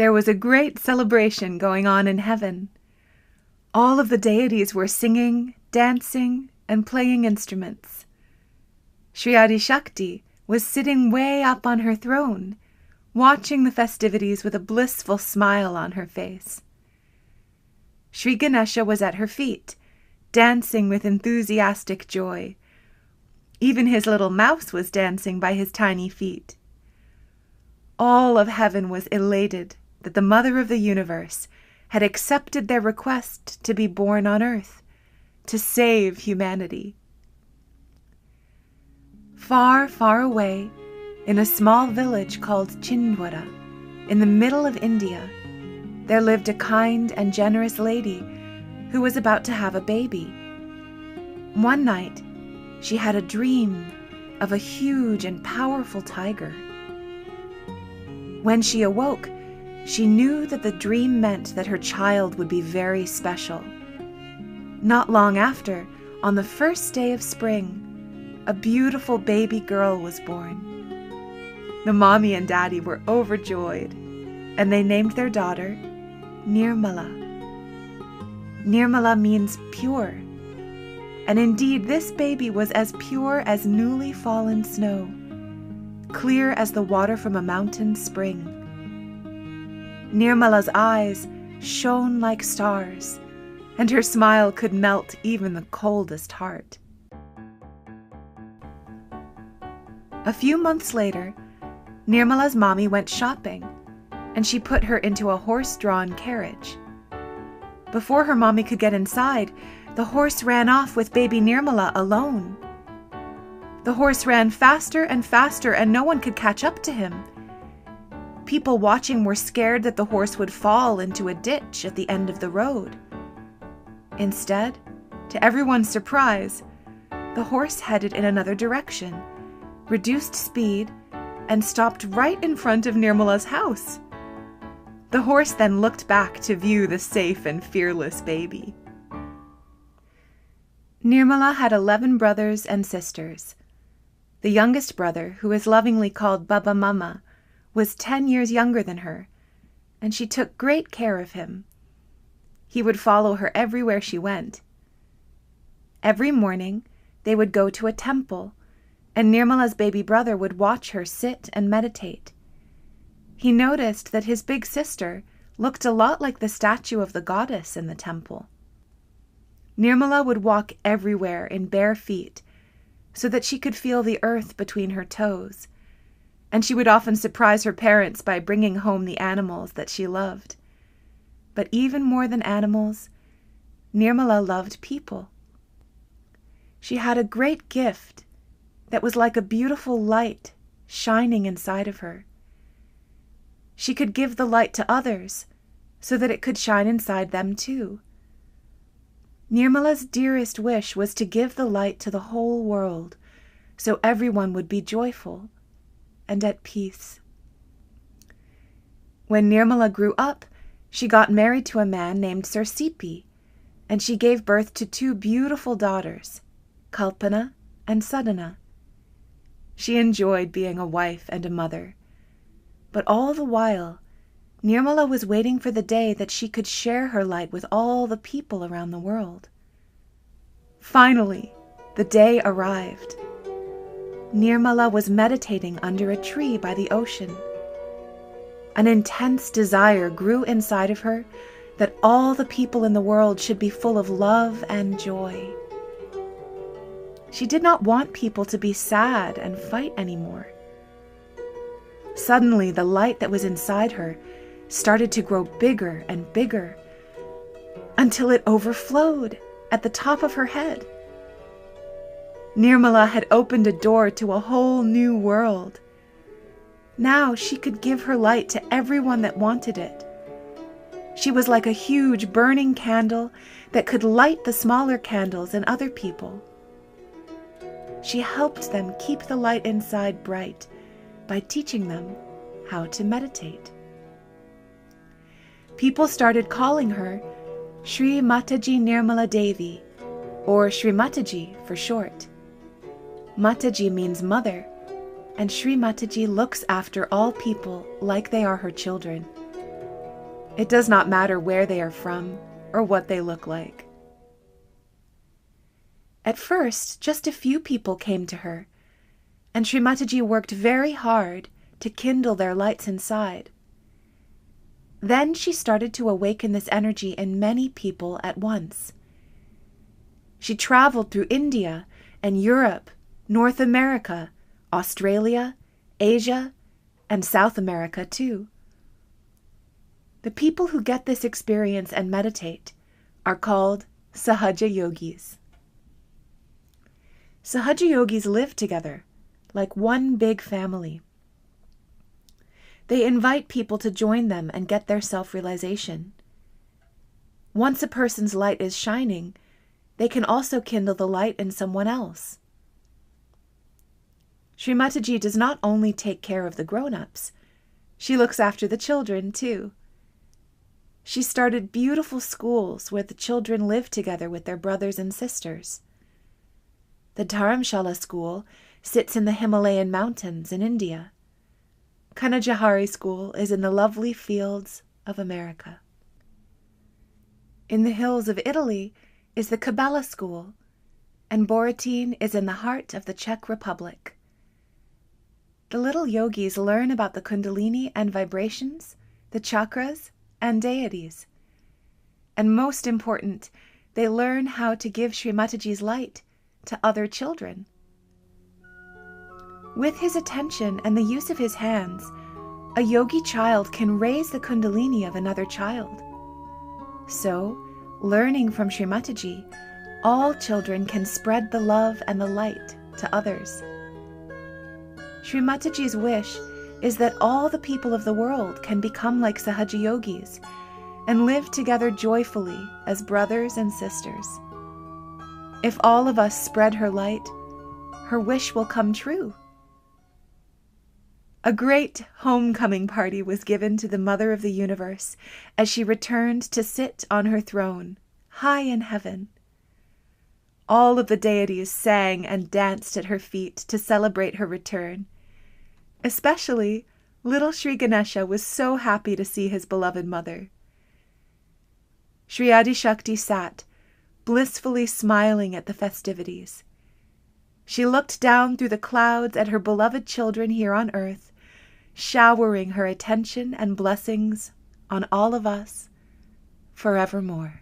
There was a great celebration going on in heaven. All of the deities were singing, dancing, and playing instruments. Shri Adi Shakti was sitting way up on her throne, watching the festivities with a blissful smile on her face. Shri Ganesha was at her feet, dancing with enthusiastic joy. Even his little mouse was dancing by his tiny feet. All of heaven was elated that the Mother of the Universe had accepted their request to be born on earth, to save humanity. Far, far away, in a small village called Chindwara, in the middle of India, there lived a kind and generous lady who was about to have a baby. One night, she had a dream of a huge and powerful tiger. When she awoke, she knew that the dream meant that her child would be very special. Not long after, on the first day of spring, a beautiful baby girl was born. The mommy and daddy were overjoyed, and they named their daughter Nirmala. Nirmala means pure, and indeed this baby was as pure as newly fallen snow, clear as the water from a mountain spring. Nirmala's eyes shone like stars, and her smile could melt even the coldest heart. A few months later, Nirmala's mommy went shopping, and she put her into a horse-drawn carriage. Before her mommy could get inside, the horse ran off with baby Nirmala alone. The horse ran faster and faster, and no one could catch up to him. People watching were scared that the horse would fall into a ditch at the end of the road. Instead, to everyone's surprise, the horse headed in another direction, reduced speed, and stopped right in front of Nirmala's house. The horse then looked back to view the safe and fearless baby. Nirmala had 11 brothers and sisters. The youngest brother, who is lovingly called Baba Mama, was 10 years younger than her, and she took great care of him. He would follow her everywhere she went. Every morning, they would go to a temple, and Nirmala's baby brother would watch her sit and meditate. He noticed that his big sister looked a lot like the statue of the goddess in the temple. Nirmala would walk everywhere in bare feet, so that she could feel the earth between her toes, and she would often surprise her parents by bringing home the animals that she loved. But even more than animals, Nirmala loved people. She had a great gift that was like a beautiful light shining inside of her. She could give the light to others so that it could shine inside them too. Nirmala's dearest wish was to give the light to the whole world, so everyone would be joyful and at peace. When Nirmala grew up, she got married to a man named Sarsipi, and she gave birth to 2 beautiful daughters, Kalpana and Sadhana. She enjoyed being a wife and a mother, but all the while, Nirmala was waiting for the day that she could share her light with all the people around the world. Finally, the day arrived. Nirmala was meditating under a tree by the ocean. An intense desire grew inside of her that all the people in the world should be full of love and joy. She did not want people to be sad and fight anymore. Suddenly, the light that was inside her started to grow bigger and bigger until it overflowed at the top of her head. Nirmala had opened a door to a whole new world. Now she could give her light to everyone that wanted it. She was like a huge burning candle that could light the smaller candles in other people. She helped them keep the light inside bright by teaching them how to meditate. People started calling her Shri Mataji Nirmala Devi, or Shri Mataji for short. Mataji means mother, and Shri Mataji looks after all people like they are her children. It does not matter where they are from or what they look like. At first, just a few people came to her, and Shri Mataji worked very hard to kindle their lights inside. Then she started to awaken this energy in many people at once. She traveled through India and Europe, North America, Australia, Asia, and South America too. The people who get this experience and meditate are called Sahaja Yogis. Sahaja Yogis live together like one big family. They invite people to join them and get their self-realization. Once a person's light is shining, they can also kindle the light in someone else. Shri Mataji does not only take care of the grown-ups, she looks after the children too. She started beautiful schools where the children live together with their brothers and sisters. The Dharamshala school sits in the Himalayan mountains in India. Kanajahari school is in the lovely fields of America. In the hills of Italy is the Kabbalah school, and Boratin is in the heart of the Czech Republic. The little yogis learn about the Kundalini and vibrations, the chakras, and deities. And most important, they learn how to give Shri Mataji's light to other children. With his attention and the use of his hands, a yogi child can raise the Kundalini of another child. So, learning from Shri Mataji, all children can spread the love and the light to others. Shri Mataji's wish is that all the people of the world can become like Sahaja Yogis and live together joyfully as brothers and sisters. If all of us spread her light, her wish will come true. A great homecoming party was given to the Mother of the Universe as she returned to sit on her throne, high in heaven. All of the deities sang and danced at her feet to celebrate her return. Especially, little Shri Ganesha was so happy to see his beloved mother. Shri Adi Shakti sat, blissfully smiling at the festivities. She looked down through the clouds at her beloved children here on earth, showering her attention and blessings on all of us forevermore.